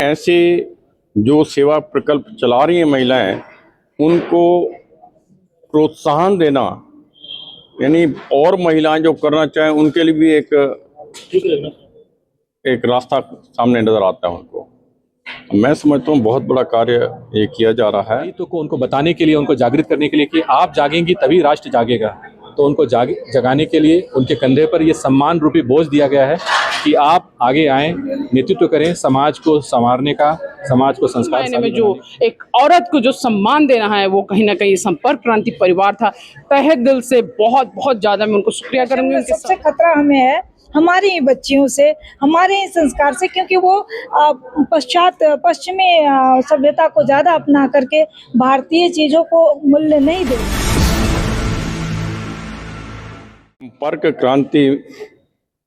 ऐसे जो सेवा प्रकल्प चला रही हैं महिलाएं, उनको प्रोत्साहन देना, यानी और महिलाएं जो करना चाहें उनके लिए भी एक रास्ता सामने नजर आता है उनको। मैं समझता हूँ बहुत बड़ा कार्य ये किया जा रहा है। तो उनको बताने के लिए, उनको जागृत करने के लिए कि आप जागेंगी तभी राष्ट्र जागेगा, तो उनको जगाने के लिए उनके कंधे पर ये सम्मान रूपी बोझ दिया गया है कि आप आगे आएं, नेतृत्व करें, समाज को संवारने का, समाज को संस्कार में जो एक औरत को जो सम्मान देना है वो कहीं ना कहीं संपर्क क्रांति परिवार था। तहे दिल से बहुत बहुत ज्यादा मैं उनको शुक्रिया करूंगी। सबसे खतरा हमें है हमारी ही बच्चियों से, हमारे ही संस्कार से, क्योंकि वो पश्चिमी सभ्यता को ज्यादा अपना करके भारतीय चीजों को मूल्य नहीं दे। संपर्क क्रांति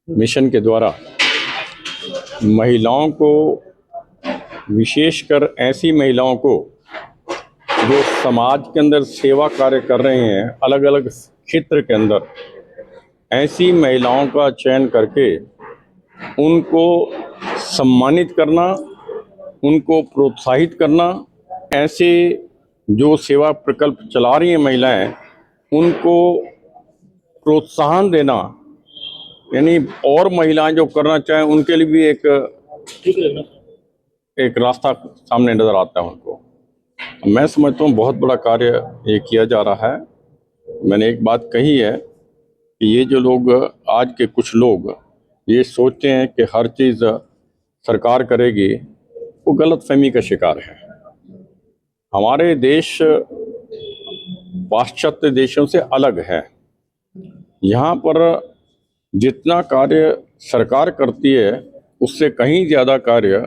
मिशन के द्वारा महिलाओं को, विशेषकर ऐसी महिलाओं को जो समाज के अंदर सेवा कार्य कर रहे हैं, अलग अलग क्षेत्र के अंदर, ऐसी महिलाओं का चयन करके उनको सम्मानित करना, उनको प्रोत्साहित करना। ऐसे जो सेवा प्रकल्प चला रही हैं महिलाएं, उनको प्रोत्साहन देना, यानी और महिलाएं जो करना चाहें उनके लिए भी एक रास्ता सामने नजर आता है उनको। मैं समझता हूँ बहुत बड़ा कार्य ये किया जा रहा है। मैंने एक बात कही है कि ये जो लोग, आज के कुछ लोग ये सोचते हैं कि हर चीज़ सरकार करेगी, वो गलतफहमी का शिकार है। हमारे देश पाश्चात्य देशों से अलग है। यहाँ पर जितना कार्य सरकार करती है उससे कहीं ज़्यादा कार्य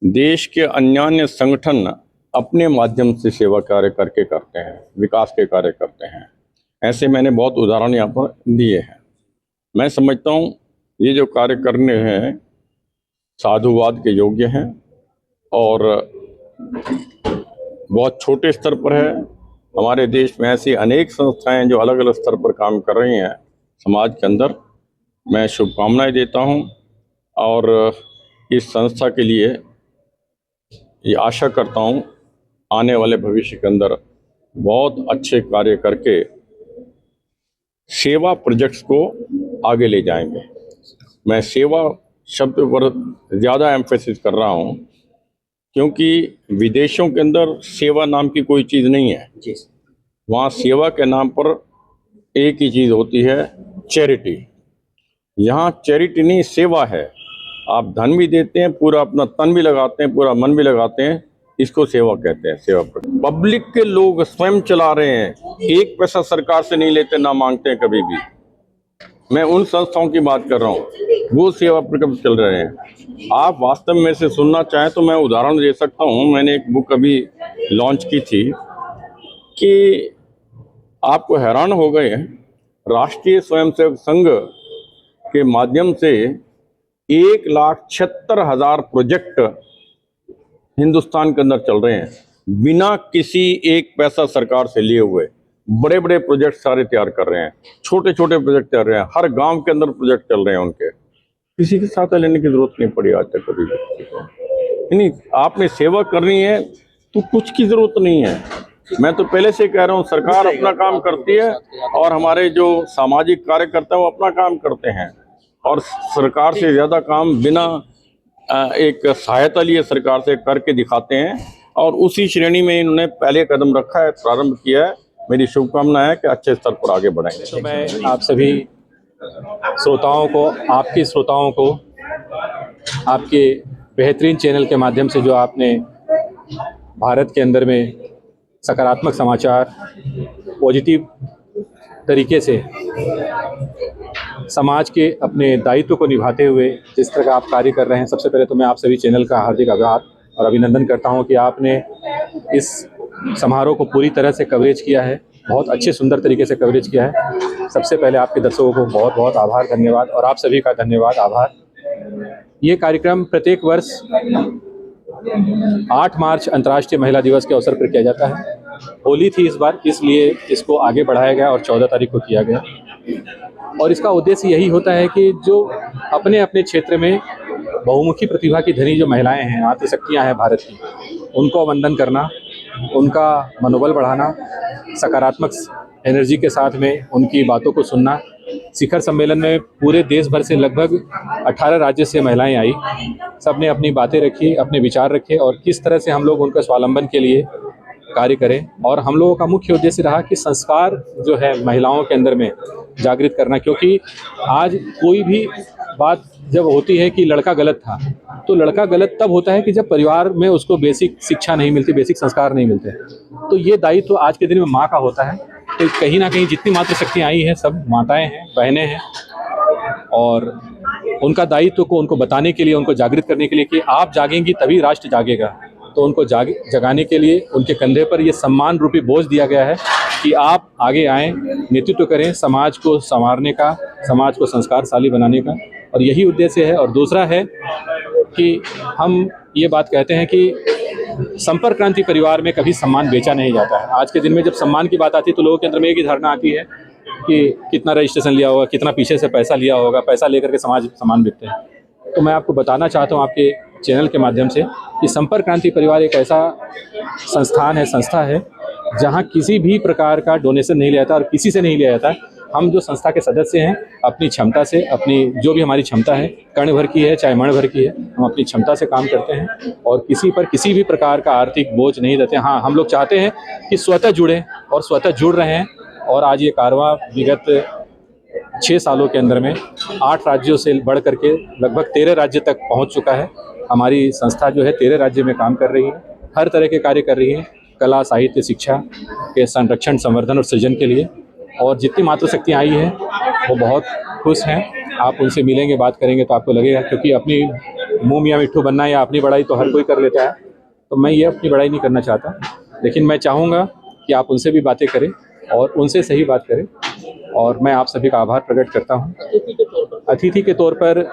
देश के अन्य संगठन अपने माध्यम से सेवा कार्य करके करते हैं, विकास के कार्य करते हैं। ऐसे मैंने बहुत उदाहरण यहाँ पर दिए हैं। मैं समझता हूँ ये जो कार्य करने हैं साधुवाद के योग्य हैं और बहुत छोटे स्तर पर है। हमारे देश में ऐसी अनेक संस्थाएं जो अलग अलग स्तर पर काम कर रही हैं समाज के अंदर। मैं शुभकामनाएं देता हूं और इस संस्था के लिए ये आशा करता हूं आने वाले भविष्य के अंदर बहुत अच्छे कार्य करके सेवा प्रोजेक्ट्स को आगे ले जाएंगे। मैं सेवा शब्द पर ज़्यादा एम्फेसिस कर रहा हूं क्योंकि विदेशों के अंदर सेवा नाम की कोई चीज़ नहीं है। वहाँ सेवा के नाम पर एक ही चीज़ होती है, चैरिटी। यहाँ चैरिटी नहीं, सेवा है। आप धन भी देते हैं, पूरा अपना तन भी लगाते हैं, पूरा मन भी लगाते हैं, इसको सेवा कहते हैं। सेवा पब्लिक के लोग स्वयं चला रहे हैं, एक पैसा सरकार से नहीं लेते, ना मांगते हैं कभी भी। मैं उन संस्थाओं की बात कर रहा हूँ, वो सेवा प्रकल्प चल रहे हैं। आप वास्तव में से सुनना चाहें तो मैं उदाहरण दे सकता हूँ। मैंने एक बुक अभी लॉन्च की थी कि आपको हैरान हो गए, राष्ट्रीय स्वयंसेवक संघ के माध्यम से 1,76,000 प्रोजेक्ट हिंदुस्तान के अंदर चल रहे हैं, बिना किसी एक पैसा सरकार से लिए हुए। बड़े बड़े प्रोजेक्ट सारे तैयार कर रहे हैं, छोटे छोटे प्रोजेक्ट चल रहे हैं, हर गांव के अंदर प्रोजेक्ट चल रहे हैं उनके। किसी के साथ लेने की जरूरत नहीं पड़ी आज तक कभी भी। नहीं, आपने सेवा करनी है तो कुछ की जरूरत नहीं है। मैं तो पहले से कह रहा हूँ, सरकार अपना काम करती है और हमारे जो सामाजिक कार्यकर्ता हैं वो अपना काम करते हैं, और सरकार से ज़्यादा काम बिना एक सहायता लिए सरकार से करके दिखाते हैं, और उसी श्रेणी में इन्होंने पहले कदम रखा है, प्रारंभ किया है। मेरी शुभकामना है कि अच्छे स्तर पर आगे बढ़ेंगे। तो मैं आप सभी श्रोताओं को, आपके श्रोताओं को, आपके बेहतरीन चैनल के माध्यम से जो आपने भारत के अंदर में सकारात्मक समाचार, पॉजिटिव तरीके से समाज के अपने दायित्व को निभाते हुए जिस तरह का आप कार्य कर रहे हैं, सबसे पहले तो मैं आप सभी चैनल का हार्दिक आभार और अभिनंदन करता हूं कि आपने इस समारोह को पूरी तरह से कवरेज किया है, बहुत अच्छे सुंदर तरीके से कवरेज किया है। सबसे पहले आपके दर्शकों को बहुत बहुत आभार, धन्यवाद, और आप सभी का धन्यवाद, आभार। ये कार्यक्रम प्रत्येक वर्ष 8 मार्च अंतर्राष्ट्रीय महिला दिवस के अवसर पर किया जाता है। होली थी इस बार, इसलिए इसको आगे बढ़ाया गया और 14 तारीख को किया गया। और इसका उद्देश्य यही होता है कि जो अपने अपने क्षेत्र में बहुमुखी प्रतिभा की धनी जो महिलाएं हैं, मातृशक्तियाँ हैं भारत की, उनको वंदन करना, उनका मनोबल बढ़ाना, सकारात्मक एनर्जी के साथ में उनकी बातों को सुनना। शिखर सम्मेलन में पूरे देश भर से लगभग 18 राज्य से महिलाएं आई। सब ने अपनी बातें रखी, अपने विचार रखे और किस तरह से हम लोग उनका स्वावलंबन के लिए कार्य करें। और हम लोगों का मुख्य उद्देश्य रहा कि संस्कार जो है महिलाओं के अंदर में जागृत करना, क्योंकि आज कोई भी बात जब होती है कि लड़का गलत था, तो लड़का गलत तब होता है कि जब परिवार में उसको बेसिक शिक्षा नहीं मिलती, बेसिक संस्कार नहीं मिलते। तो ये दायित्व तो आज के दिन में माँ का होता है। तो कहीं ना कहीं जितनी मातृशक्तियाँ आई हैं सब माताएं हैं, बहनें हैं, और उनका दायित्व को उनको बताने के लिए, उनको जागृत करने के लिए कि आप जागेंगी तभी राष्ट्र जागेगा। तो उनको जगाने के लिए उनके कंधे पर ये सम्मान रूपी बोझ दिया गया है कि आप आगे आएँ, नेतृत्व करें समाज को संवारने का, समाज को संस्कारशाली बनाने का, और यही उद्देश्य है। और दूसरा है कि हम ये बात कहते हैं कि संपर्क क्रांति परिवार में कभी सम्मान बेचा नहीं जाता है। आज के दिन में जब सम्मान की बात आती है तो लोगों के अंदर में एक ही धारणा आती है कि कितना रजिस्ट्रेशन लिया होगा, कितना पीछे से पैसा लिया होगा, पैसा लेकर के समाज सम्मान बिकते हैं। तो मैं आपको बताना चाहता हूँ आपके चैनल के माध्यम से कि संपर्क क्रांति परिवार एक ऐसा संस्थान है, संस्था है, जहाँ किसी भी प्रकार का डोनेशन नहीं लिया जाता और किसी से नहीं लिया जाता। हम जो संस्था के सदस्य हैं अपनी क्षमता से, अपनी जो भी हमारी क्षमता है, कण भर की है चाहे मण भर की है, हम अपनी क्षमता से काम करते हैं और किसी पर किसी भी प्रकार का आर्थिक बोझ नहीं देते। हाँ, हम लोग चाहते हैं कि स्वतः जुड़े और स्वतः जुड़ रहे हैं। और आज ये कारवां विगत 6 सालों के अंदर में 8 राज्यों से बढ़ करके लगभग 13 राज्य तक पहुंच चुका है। हमारी संस्था जो है 13 राज्य में काम कर रही है, हर तरह के कार्य कर रही है, कला, साहित्य, शिक्षा के संरक्षण, संवर्धन और सृजन के लिए। और जितनी मातृशक्तियाँ आई हैं वो बहुत खुश हैं। आप उनसे मिलेंगे, बात करेंगे तो आपको लगेगा, क्योंकि अपनी मुँह मियाँ मिट्ठू बनना या अपनी बड़ाई तो हर कोई कर लेता है, तो मैं ये अपनी बड़ाई नहीं करना चाहता। लेकिन मैं चाहूँगा कि आप उनसे भी बातें करें और उनसे सही बात करें। और मैं आप सभी का आभार प्रकट करता हूँ। अतिथि के तौर पर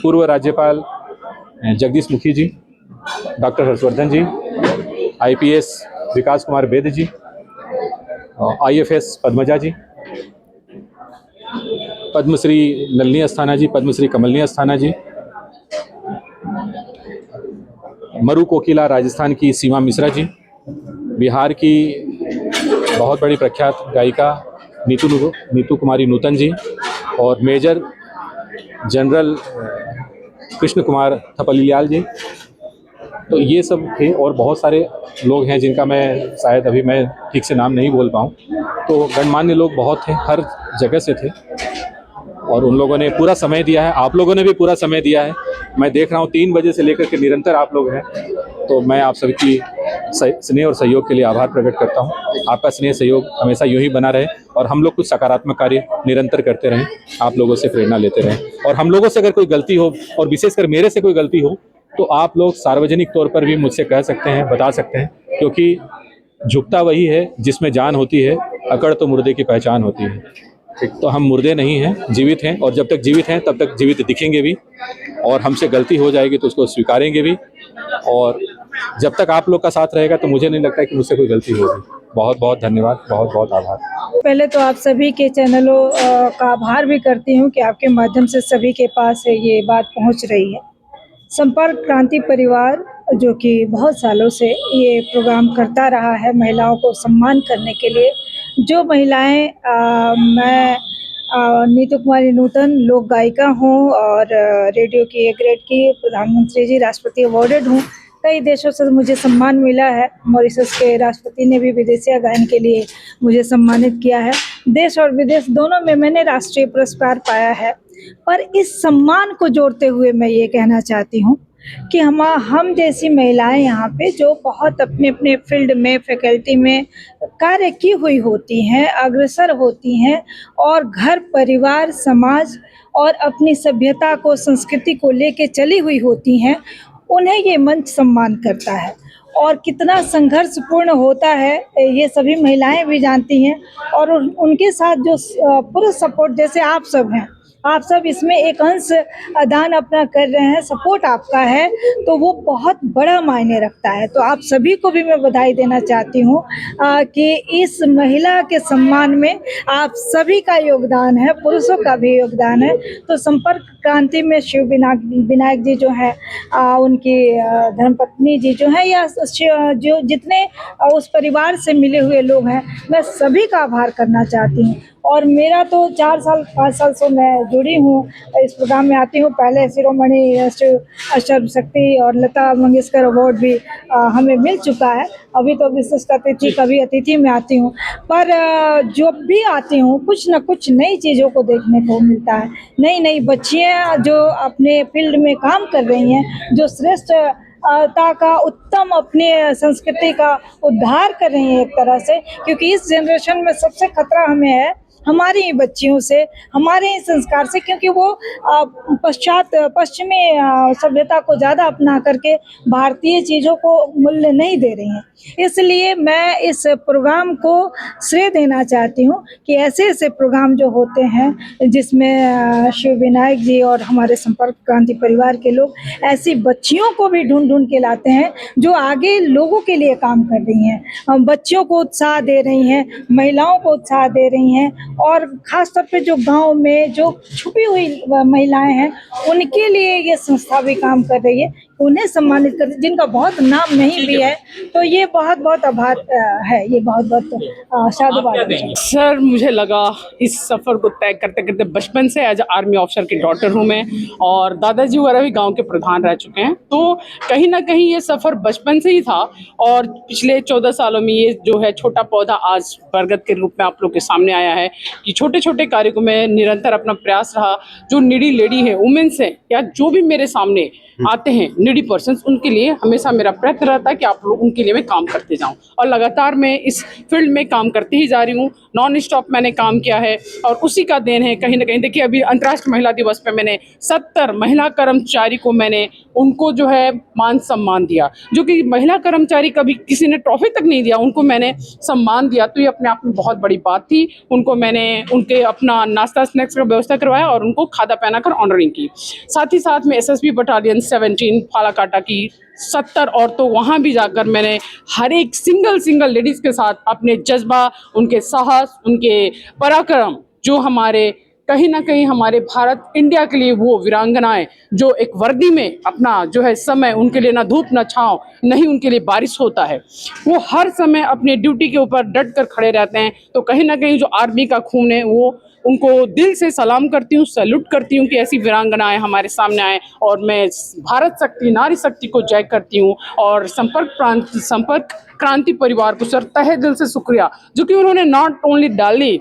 पूर्व राज्यपाल जगदीश मुखी जी, डॉक्टर हर्षवर्धन जी, IPS विकास कुमार बेद जी, IFS पद्मजा जी, पद्मश्री नलिनी अस्थाना जी, पद्मश्री कमलनी अस्थाना जी, मरु कोकिला राजस्थान की सीमा मिश्रा जी, बिहार की बहुत बड़ी प्रख्यात गायिका नीतू कुमारी नूतन जी, और मेजर जनरल कृष्ण कुमार थपलियाल जी। तो ये सब थे और बहुत सारे लोग हैं जिनका मैं शायद अभी मैं ठीक से नाम नहीं बोल पाऊँ। तो गणमान्य लोग बहुत थे, हर जगह से थे और उन लोगों ने पूरा समय दिया है। आप लोगों ने भी पूरा समय दिया है। मैं देख रहा हूँ 3 बजे से लेकर के निरंतर आप लोग हैं। तो मैं आप सभी की स्नेह और सहयोग के लिए आभार प्रकट करता हूँ। आपका स्नेह सहयोग हमेशा यूँ ही बना रहे और हम लोग कुछ सकारात्मक कार्य निरंतर करते रहें, आप लोगों से प्रेरणा लेते रहें। और हम लोगों से अगर कोई गलती हो और विशेषकर मेरे से कोई गलती हो तो आप लोग सार्वजनिक तौर पर भी मुझसे कह सकते हैं, बता सकते हैं, क्योंकि झुकता वही है जिसमें जान होती है, अकड़ तो मुर्दे की पहचान होती है। तो हम मुर्दे नहीं हैं, जीवित हैं, और जब तक जीवित हैं तब तक जीवित दिखेंगे भी, और हमसे गलती हो जाएगी तो उसको स्वीकारेंगे भी। और जब तक आप लोग का साथ रहेगा तो मुझे नहीं लगता कि मुझसे कोई गलती होगी। बहुत बहुत धन्यवाद, बहुत बहुत आभार। पहले तो आप सभी के चैनलों का आभार भी करती हूँ कि आपके माध्यम से सभी के पास ये बात पहुँच रही है। संपर्क क्रांति परिवार जो कि बहुत सालों से ये प्रोग्राम करता रहा है महिलाओं को सम्मान करने के लिए। जो महिलाएं मैं नीतू कुमारी नूतन लोक गायिका हूँ और रेडियो की A ग्रेड की प्रधानमंत्री जी राष्ट्रपति अवॉर्डेड हूँ। कई देशों से मुझे सम्मान मिला है। मॉरिशस के राष्ट्रपति ने भी विदेशिया गायन के लिए मुझे सम्मानित किया है। देश और विदेश दोनों में मैंने राष्ट्रीय पुरस्कार पाया है। पर इस सम्मान को जोड़ते हुए मैं ये कहना चाहती हूँ कि हम जैसी महिलाएं यहाँ पे जो बहुत अपने अपने फील्ड में, फैकल्टी में कार्य की हुई होती हैं, अग्रसर होती हैं और घर परिवार समाज और अपनी सभ्यता को, संस्कृति को लेके चली हुई होती हैं, उन्हें ये मंच सम्मान करता है। और कितना संघर्षपूर्ण होता है ये सभी महिलाएं भी जानती हैं। और उनके साथ जो पूरा सपोर्ट, जैसे आप सब हैं, आप सब इसमें एक अंश दान अपना कर रहे हैं, सपोर्ट आपका है, तो वो बहुत बड़ा मायने रखता है। तो आप सभी को भी मैं बधाई देना चाहती हूँ कि इस महिला के सम्मान में आप सभी का योगदान है, पुरुषों का भी योगदान है। तो संपर्क क्रांति में शिव विनायक जी जो है, उनकी धर्मपत्नी जी जो है, या जो जितने उस परिवार से मिले हुए लोग हैं, मैं सभी का आभार करना चाहती हूँ। और मेरा तो 4-5 साल से मैं जुड़ी हूँ, इस प्रोग्राम में आती हूँ। पहले शिरोमणि सर्वशक्ति और लता मंगेशकर अवार्ड भी हमें मिल चुका है। अभी तो विशिष्ट अतिथि, कभी अतिथि में आती हूँ, पर जो भी आती हूँ कुछ न कुछ नई चीज़ों को देखने को मिलता है। नई नई बच्चियाँ जो अपने फील्ड में काम कर रही हैं, जो श्रेष्ठ ता का उत्तम अपने संस्कृति का उद्धार कर रही हैं एक तरह से, क्योंकि इस जनरेशन में सबसे खतरा हमें है हमारी ही बच्चियों से, हमारे ही संस्कार से, क्योंकि वो पश्चिमी सभ्यता को ज़्यादा अपना करके भारतीय चीज़ों को मूल्य नहीं दे रही हैं। इसलिए मैं इस प्रोग्राम को श्रेय देना चाहती हूँ कि ऐसे ऐसे प्रोग्राम जो होते हैं जिसमें शिव विनायक जी और हमारे संपर्क क्रांति परिवार के लोग ऐसी बच्चियों को भी ढूंढ ढूंढ के लाते हैं जो आगे लोगों के लिए काम कर रही हैं, बच्चों को उत्साह दे रही हैं, महिलाओं को उत्साह दे रही हैं, और ख़ास तौर पे जो गांव में जो छुपी हुई महिलाएं हैं उनके लिए ये संस्था भी काम कर रही है, उन्हें सम्मानित कर, जिनका बहुत नाम नहीं भी है। तो ये बहुत बहुत आभार है, ये बहुत बहुत साधुवाद है। सर, मुझे लगा इस सफ़र को तय करते करते, बचपन से एज आर्मी ऑफिसर की डॉटर हूँ मैं, और दादाजी वगैरह भी गांव के प्रधान रह चुके हैं, तो कहीं ना कहीं ये सफ़र बचपन से ही था। और पिछले 14 सालों में ये जो है छोटा पौधा आज बरगद के रूप में आप लोग के सामने आया है कि छोटे छोटे कार्यों में निरंतर अपना प्रयास रहा। जो नीडी लेडी है, वुमेन्स है, या जो भी मेरे सामने आते हैं नीडी पर्सन्स, उनके लिए हमेशा मेरा प्रयत्न रहता है कि आप लोग उनके लिए मैं काम करते जाऊं, और लगातार मैं इस फील्ड में काम करते ही जा रही हूं। नॉन स्टॉप मैंने काम किया है, और उसी का देन है कहीं ना कहीं। देखिए, अभी अंतर्राष्ट्रीय महिला दिवस पे मैंने 70 महिला कर्मचारी को मैंने उनको जो है मान सम्मान दिया, जो कि महिला कर्मचारी कभी किसी ने ट्रॉफी तक नहीं दिया, उनको मैंने सम्मान दिया। तो ये अपने आप में बहुत बड़ी बात थी। उनको मैंने उनके अपना नाश्ता स्नैक्स का व्यवस्था करवाया और उनको खादा पहना कर ऑनरिंग की। साथ ही साथ में SSB बटालियन 17 फालाकाटा की 70 औरतों, वहाँ भी जाकर मैंने हर एक सिंगल लेडीज़ के साथ अपने जज्बा, उनके साहस, उनके पराक्रम, जो हमारे कहीं ना कहीं हमारे भारत इंडिया के लिए वो वीरांगनाएं जो एक वर्दी में अपना जो है समय, उनके लिए ना धूप ना छांव, नहीं उनके लिए बारिश होता है, वो हर समय अपने ड्यूटी के ऊपर डट कर खड़े रहते हैं। तो कहीं ना कहीं जो आर्मी का खून है, वो उनको दिल से सलाम करती हूँ, सैल्यूट करती हूँ कि ऐसी वीरांगनाएं हमारे सामने आए। और मैं भारत शक्ति, नारी शक्ति को जय करती हूँ। और संपर्क क्रांति परिवार को सर तहे दिल से शुक्रिया, जो कि उन्होंने नॉट ओनली डाली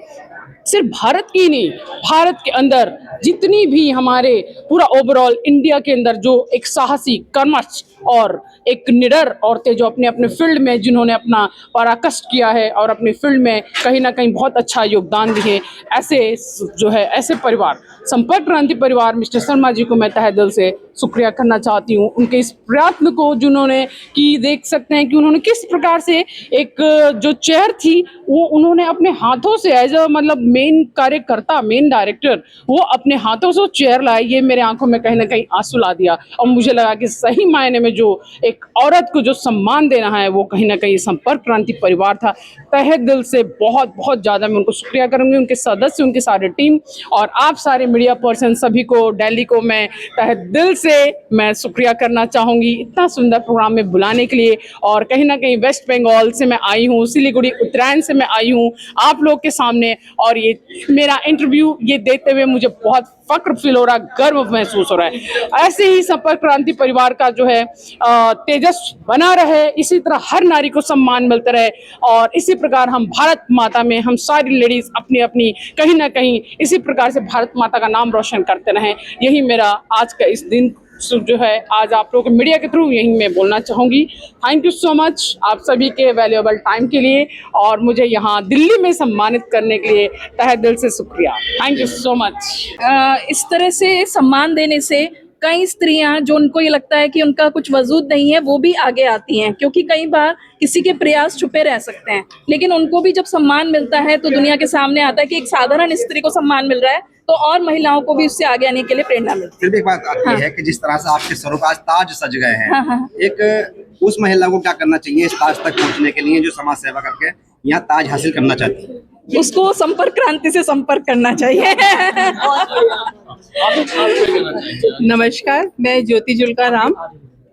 सिर्फ भारत की नहीं, भारत के अंदर जितनी भी हमारे पूरा ओवरऑल इंडिया के अंदर जो एक साहसी, कर्मठ और एक निडर औरतें जो अपने अपने फील्ड में जिन्होंने अपना पराकष्ट किया है और अपने फील्ड में कहीं ना कहीं बहुत अच्छा योगदान दिए, ऐसे जो है ऐसे परिवार, संपर्क क्रांति परिवार, मिस्टर शर्मा जी को मैं तहे दिल से शुक्रिया करना चाहती हूँ। उनके इस प्रयत्न को जिन्होंने कि देख सकते हैं कि उन्होंने किस प्रकार से एक जो चेयर थी वो उन्होंने अपने हाथों से एज अ मतलब मेन कार्यकर्ता, मेन डायरेक्टर, वो अपने हाथों से चेयर लाए। ये मेरे आंखों में कहीं ना कहीं आंसू ला दिया, और मुझे लगा कि सही मायने में जो एक औरत को जो सम्मान देना है वो कहीं ना कहीं संपर्क क्रांति परिवार था। तहे दिल से बहुत बहुत ज़्यादा मैं उनको शुक्रिया करूँगी, उनके सदस्य, उनकी सारी टीम, और आप सारे मीडिया पर्सन सभी को, दिल्ली को मैं तहे दिल से मैं शुक्रिया करना चाहूँगी इतना सुंदर प्रोग्राम में बुलाने के लिए। और कहीं ना कहीं वेस्ट बंगाल से मैं आई हूँ, सिलीगुड़ी उत्तरायण से मैं आई हूँ आप लोग के सामने, और ये मेरा इंटरव्यू ये देते हुए मुझे बहुत फक्र फील हो रहा, गर्व महसूस हो रहा है। ऐसे ही संपर्क क्रांति परिवार का जो है तेजस बना रहे, इसी तरह हर नारी को सम्मान मिलता रहे, और इसी प्रकार हम भारत माता में हम सारी लेडीज अपनी अपनी कहीं ना कहीं इसी प्रकार से भारत माता का नाम रोशन करते रहें। यही मेरा आज का इस दिन जो है, आज आप लोगों के मीडिया के थ्रू यही मैं बोलना चाहूँगी। थैंक यू सो मच आप सभी के वैल्यूएबल टाइम के लिए, और मुझे यहाँ दिल्ली में सम्मानित करने के लिए तहे दिल से शुक्रिया। Thank you so much. इस तरह से सम्मान देने से कई स्त्रियां जो उनको ये लगता है कि उनका कुछ वजूद नहीं है, वो भी आगे आती हैं, क्योंकि कई बार किसी के प्रयास छुपे रह सकते हैं, लेकिन उनको भी जब सम्मान मिलता है तो दुनिया के सामने आता है कि एक साधारण स्त्री को सम्मान मिल रहा है, तो और महिलाओं को भी उससे आगे आने के लिए प्रेरणा मिलती फिर भी एक बात आती हाँ। है कि जिस तरह से आपके सरों पर आज ताज सज गए हैं, हाँ, हाँ। एक उस महिला को क्या करना चाहिए इस ताज तक पहुंचने के लिए जो समाज सेवा करके यहाँ ताज हासिल करना चाहती है? है। उसको संपर्क क्रांति से संपर्क करना चाहिए। नमस्कार, मैं ज्योति जुल्का राम।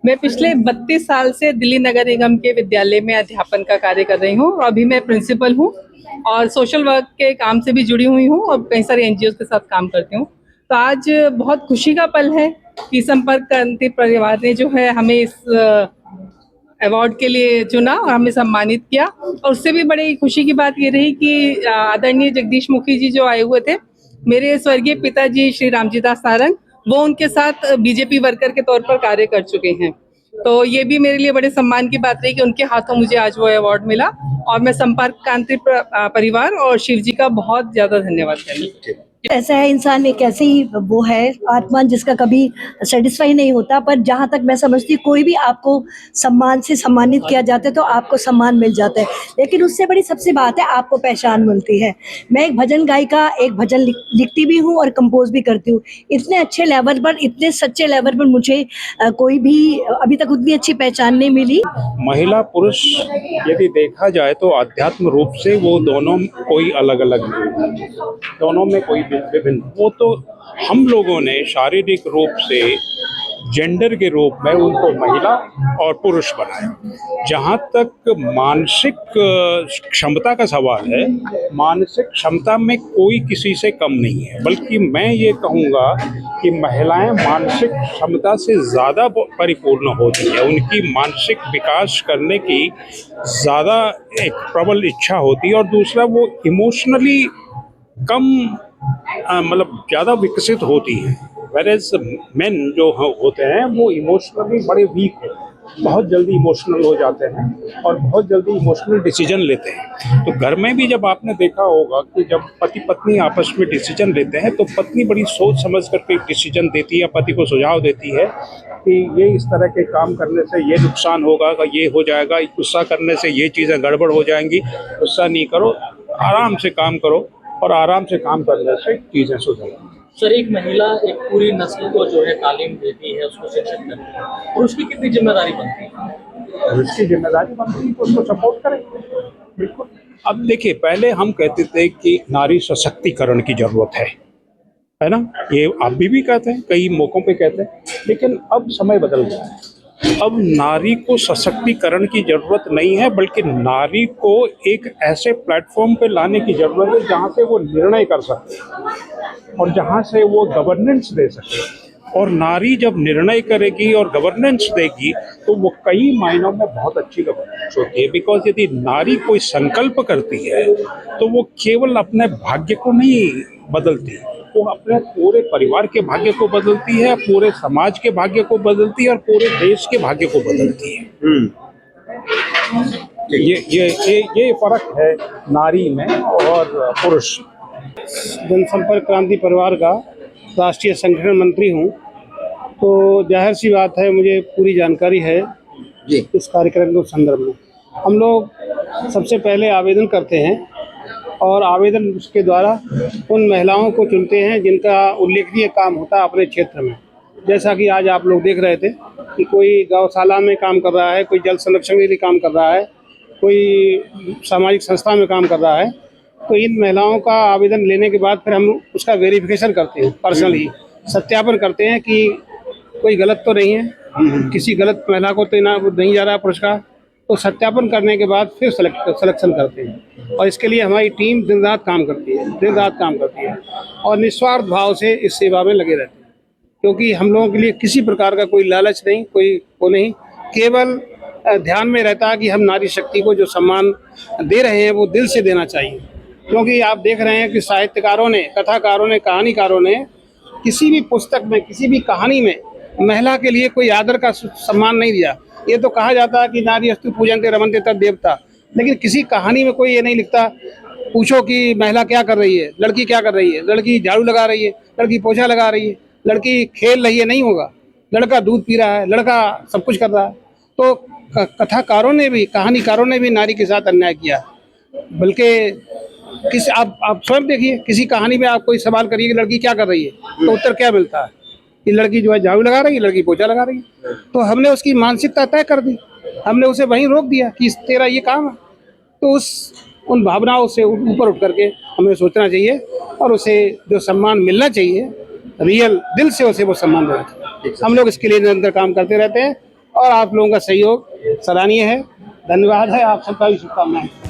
मैं पिछले 32 साल से दिल्ली नगर निगम के विद्यालय में अध्यापन का कार्य कर रही हूँ। अभी मैं प्रिंसिपल हूँ और सोशल वर्क के काम से भी जुड़ी हुई हूँ और कई सारे एनजीओ के साथ काम करती हूँ। तो आज बहुत खुशी का पल है कि संपर्क क्रांति परिवार ने जो है हमें इस अवार्ड के लिए चुना और हमें सम्मानित किया। और उससे भी बड़ी खुशी की बात ये रही कि आदरणीय जगदीश मुखी जी जो आए हुए थे, मेरे स्वर्गीय पिताजी श्री रामजी दास सारंग, वो उनके साथ बीजेपी वर्कर के तौर पर कार्य कर चुके हैं। तो ये भी मेरे लिए बड़े सम्मान की बात रही कि उनके हाथों मुझे आज वो अवार्ड मिला और मैं संपर्क क्रांति परिवार और शिव जी का बहुत ज्यादा धन्यवाद करती हूँ। ऐसा है, इंसान एक ऐसे ही वो है आत्मा जिसका कभी सेटिस्फाई नहीं होता, पर जहाँ तक मैं समझती हूँ कोई भी आपको सम्मान से सम्मानित किया जाता है तो आपको सम्मान मिल जाता है, लेकिन उससे बड़ी सबसे बात है आपको पहचान मिलती है। मैं एक भजन गायिका, एक भजन लिखती भी हूँ और कंपोज भी करती हूँ। इतने अच्छे लेवल पर, इतने सच्चे लेवल पर मुझे कोई भी अभी तक उतनी अच्छी पहचान नहीं मिली। महिला पुरुष यदि देखा जाए तो आध्यात्म रूप से वो दोनों कोई अलग अलग नहीं, दोनों में कोई विभिन्न, वो तो हम लोगों ने शारीरिक रूप से जेंडर के रूप में उनको महिला और पुरुष बनाया। जहाँ तक मानसिक क्षमता का सवाल है, मानसिक क्षमता में कोई किसी से कम नहीं है, बल्कि मैं ये कहूँगा कि महिलाएं मानसिक क्षमता से ज़्यादा परिपूर्ण होती है। उनकी मानसिक विकास करने की ज़्यादा एक प्रबल इच्छा होती है और दूसरा वो इमोशनली कम मतलब ज़्यादा विकसित होती है। वेरेज मेन जो होते हैं वो इमोशनली बड़े वीक होते हैं, बहुत जल्दी इमोशनल हो जाते हैं और बहुत जल्दी इमोशनल डिसीजन लेते हैं। तो घर में भी जब आपने देखा होगा कि जब पति पत्नी आपस में डिसीजन लेते हैं तो पत्नी बड़ी सोच समझ करके एक डिसीजन देती है, पति को सुझाव देती है कि ये इस तरह के काम करने से ये नुकसान होगा, ये हो जाएगा, गुस्सा करने से ये चीज़ें गड़बड़ हो जाएंगी, गुस्सा नहीं करो, आराम से काम करो और आराम से काम करने से चीज़ें सुधरेंगी। सर, एक महिला एक पूरी नस्ल को जो है तालीम देती है, उसको शिक्षित करती है, और उसकी कितनी जिम्मेदारी बनती है? उसकी जिम्मेदारी बनती है तो उसको सपोर्ट करें, बिल्कुल। अब देखिए, पहले हम कहते थे कि नारी सशक्तिकरण की जरूरत है ना, ये आप भी कहते हैं, कई मौकों पे कहते हैं, लेकिन अब समय बदल गया है। अब नारी को सशक्तिकरण की जरूरत नहीं है, बल्कि नारी को एक ऐसे प्लेटफॉर्म पे लाने की जरूरत है जहाँ से वो निर्णय कर सके और जहाँ से वो गवर्नेंस दे सके। और नारी जब निर्णय करेगी और गवर्नेंस देगी तो वो कई मायनों में बहुत अच्छी गवर्नेंस होती है। बिकॉज यदि नारी कोई संकल्प करती है तो वो केवल अपने भाग्य को नहीं बदलती, वो अपने पूरे परिवार के भाग्य को बदलती है, पूरे समाज के भाग्य को बदलती है और पूरे देश के भाग्य को बदलती है। ये फर्क है नारी में और पुरुष। जनसंपर्क क्रांति परिवार का राष्ट्रीय संगठन मंत्री हूँ, तो जाहिर सी बात है मुझे पूरी जानकारी है जी। इस कार्यक्रम के संदर्भ में। हम लोग सबसे पहले आवेदन करते हैं और आवेदन के द्वारा उन महिलाओं को चुनते हैं जिनका उल्लेखनीय काम होता है अपने क्षेत्र में। जैसा कि आज आप लोग देख रहे थे कि कोई गौशाला में काम कर रहा है, कोई जल संरक्षण के लिए काम कर रहा है, कोई सामाजिक संस्था में काम कर रहा है। तो इन महिलाओं का आवेदन लेने के बाद फिर हम उसका वेरिफिकेशन करते हैं, पर्सनली सत्यापन करते हैं कि कोई गलत तो नहीं है, किसी गलत महिला को तो नहीं जा रहा पुरस्कार। तो सत्यापन करने के बाद फिर सिलेक्शन करते हैं और इसके लिए हमारी टीम दिन रात काम करती है और निस्वार्थ भाव से इस सेवा में लगे रहते हैं, क्योंकि हम लोगों के लिए किसी प्रकार का कोई लालच नहीं, कोई वो नहीं, केवल ध्यान में रहता है कि हम नारी शक्ति को जो सम्मान दे रहे हैं वो दिल से देना चाहिए। क्योंकि आप देख रहे हैं कि साहित्यकारों ने, कथाकारों ने, कहानीकारों ने किसी भी पुस्तक में, किसी भी कहानी में महिला के लिए कोई आदर का सम्मान नहीं दिया। ये तो कहा जाता है कि नारी अस्तु पूजन्ते रमन्ते तद देवता, लेकिन किसी कहानी में कोई ये नहीं लिखता, पूछो कि महिला क्या कर रही है, लड़की क्या कर रही है, लड़की झाड़ू लगा रही है, लड़की पोछा लगा रही है, लड़की खेल रही है, नहीं होगा। लड़का दूध पी रहा है, लड़का सब कुछ कर रहा है। तो कथाकारों ने भी, कहानीकारों ने भी नारी के साथ अन्याय किया। बल्कि किसी आप स्वयं देखिए, किसी कहानी में आप कोई सवाल करिए कि लड़की क्या कर रही है, तो उत्तर क्या मिलता है कि लड़की जो है झाड़ू लगा रही है, लड़की पोछा लगा रही है। तो हमने उसकी मानसिकता तय कर दी, हमने उसे वहीं रोक दिया कि तेरा ये काम है। तो उन भावनाओं से ऊपर उठ करके हमें सोचना चाहिए और उसे जो सम्मान मिलना चाहिए, रियल दिल से उसे वो सम्मान देना चाहिए। हम लोग इसके लिए निरंतर काम करते रहते हैं और आप लोगों का सहयोग सराहनीय है। धन्यवाद है, आप सबका भी शुभकामनाएं।